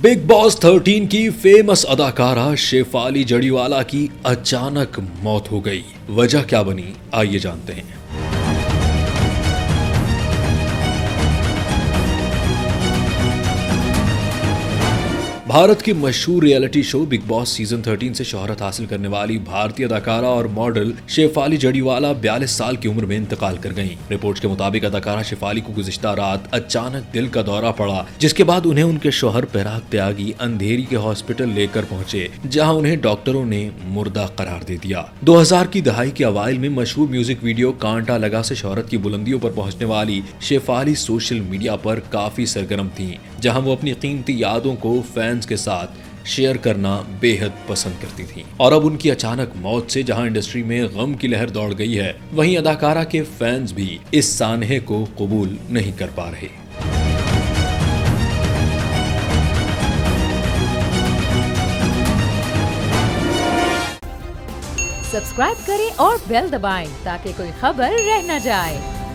Big boss 13 की famous अदाकारा शेफाली जड़ीवाला की अचानक मौत हो गई। वजह क्या बनी, आइए जानते हैं। भारत की मशहूर reality show big boss season 13 से शोहरत हासिल करने वाली भारतीय अदाकारा और मॉडल शेफाली जड़ीवाला 42 साल की उम्र में इंतकाल कर गईं। रिपोर्ट्स के मुताबिक अदाकारा शेफाली को गुज़िश्ता रात अचानक दिल का दौरा पड़ा, जिसके बाद उन्हें उनके शोहर पराग त्यागी अंधेरी के हॉस्पिटल लेकर पहुंचे, जहां उन्हें डॉक्टरों ने मुर्दा करार दे दिया। 2000 की दहाई के अवाइल में मशहूर म्यूजिक वीडियो कांटा लगा से शोहरत की बुलंदियों पर पहुंचने वाली शेफाली सोशल मीडिया पर काफी सरगर्म थीं, जहां वो अपनी कीमती यादों को फैंस के साथ शेयर करना बेहद पसंद करती थीं। और अब उनकी अचानक मौत से जहां इंडस्ट्री में गम की लहर दौड़ गई है, वहीं अदाकारा के फैंस भी इस सानहे को कबूल नहीं कर पा रहे। सब्सक्राइब करें और बेल दबाएं ताकि कोई खबर रह न जाए।